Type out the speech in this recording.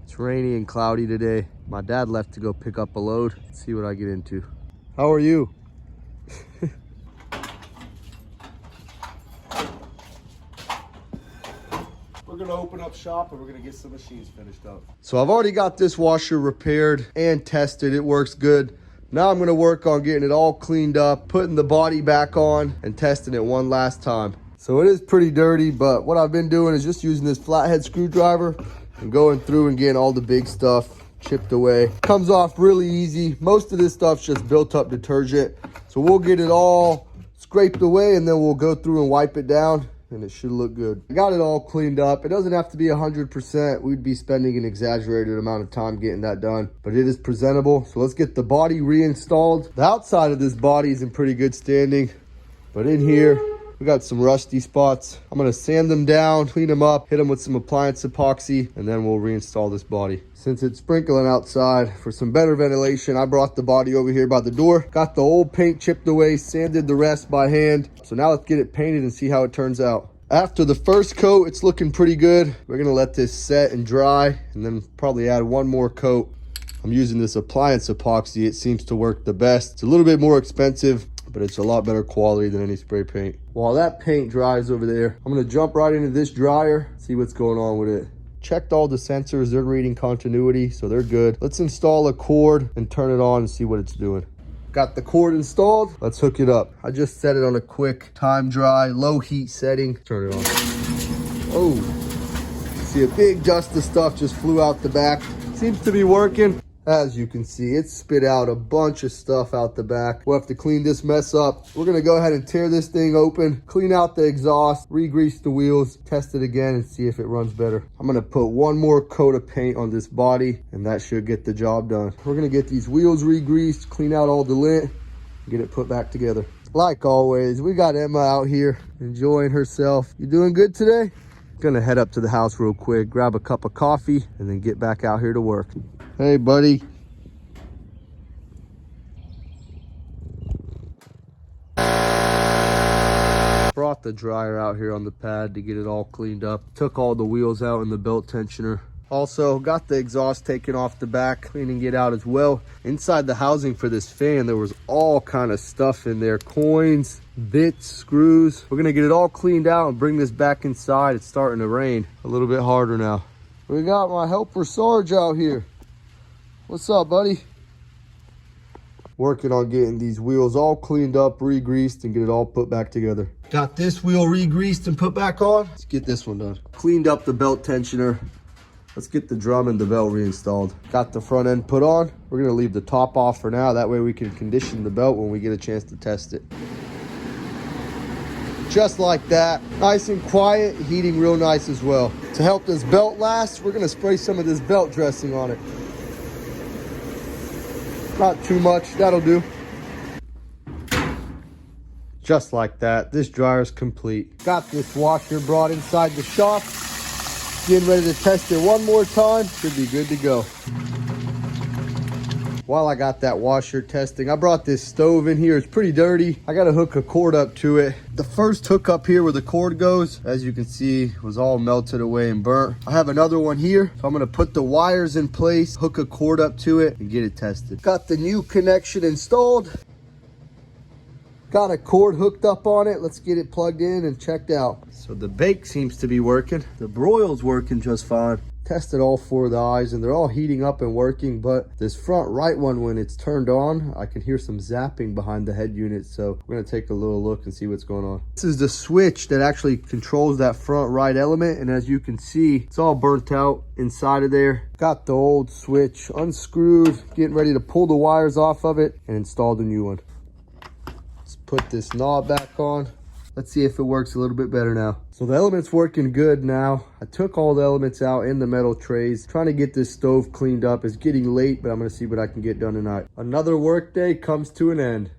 It's rainy and cloudy today. My dad left to go pick up a load. Let's see what I get into. How are you? We're gonna open up shop and we're gonna get some machines finished up. So I've already got this washer repaired and tested. It works good. Now I'm gonna work on getting it all cleaned up, putting the body back on and testing it one last time. So it is pretty dirty, but what I've been doing is just using this flathead screwdriver and going through and getting all the big stuff chipped away. Comes off really easy. Most of this stuff's just built up detergent. So we'll get it all scraped away and then we'll go through and wipe it down and it should look good. I got it all cleaned up. It doesn't have to be 100%. We'd be spending an exaggerated amount of time getting that done, but it is presentable. So let's get the body reinstalled. The outside of this body is in pretty good standing, but in here, we got some rusty spots. I'm gonna sand them down, clean them up, hit them with some appliance epoxy, and then we'll reinstall this body. Since it's sprinkling outside, for some better ventilation, I brought the body over here by the door. Got the old paint chipped away, sanded the rest by hand. So now let's get it painted and see how it turns out. After the first coat, it's looking pretty good. We're gonna let this set and dry, and then probably add one more coat. I'm using this appliance epoxy. It seems to work the best. It's a little bit more expensive, but it's a lot better quality than any spray paint. While that paint dries over there, I'm gonna jump right into this dryer, see what's going on with it. Checked all the sensors, they're reading continuity, so they're good. Let's install a cord and turn it on and see what it's doing. Got the cord installed, let's hook it up. I just set it on a quick time dry, low heat setting. Turn it on. Oh, see a big dust of stuff just flew out the back. Seems to be working. As you can see, it spit out a bunch of stuff out the back. We'll have to clean this mess up. We're gonna go ahead and tear this thing open, clean out the exhaust, re-grease the wheels, test it again and see if it runs better. I'm gonna put one more coat of paint on this body and that should get the job done. We're gonna get these wheels re-greased, clean out all the lint, and get it put back together. Like always, we got Emma out here enjoying herself. You doing good today? Gonna head up to the house real quick, grab a cup of coffee, and then get back out here to work. Hey, buddy. Brought the dryer out here on the pad to get it all cleaned up. Took all the wheels out in the belt tensioner. Also got the exhaust taken off the back, cleaning it out as well. Inside the housing for this fan, there was all kind of stuff in there. Coins, bits, screws. We're gonna get it all cleaned out and bring this back inside. It's starting to rain. A little bit harder now. We got my helper Sarge out here. What's up, buddy? Working on getting these wheels all cleaned up, re-greased, and get it all put back together. Got this wheel re-greased and put back on. Let's get this one done. Cleaned up the belt tensioner. Let's get the drum and the belt reinstalled. Got the front end put on. We're gonna leave the top off for now. That way we can condition the belt when we get a chance to test it. Just like that, nice and quiet, heating real nice as well. To help this belt last, we're gonna spray some of this belt dressing on it. Not too much, that'll do. Just like that, this dryer's complete. Got this washer brought inside the shop. Getting ready to test it one more time. Should be good to go. While I got that washer testing, I brought this stove in here. It's pretty dirty. I gotta hook a cord up to it. The first hook up here where the cord goes, as you can see, was all melted away and burnt. I have another one here, so I'm gonna put the wires in place, hook a cord up to it, and get it tested. Got the new connection installed. Got a cord hooked up on it. Let's get it plugged in and checked out. So the bake seems to be working. The broil's working just fine. Tested all four of the eyes and they're all heating up and working, but this front right one, when it's turned on, I can hear some zapping behind the head unit. So we're gonna take a little look and see what's going on. This is the switch that actually controls that front right element. And as you can see, it's all burnt out inside of there. Got the old switch unscrewed, getting ready to pull the wires off of it and install the new one. Let's put this knob back on. Let's see if it works a little bit better now. So the element's working good now. I took all the elements out in the metal trays. Trying to get this stove cleaned up. It's getting late, but I'm gonna see what I can get done tonight. Another work day comes to an end.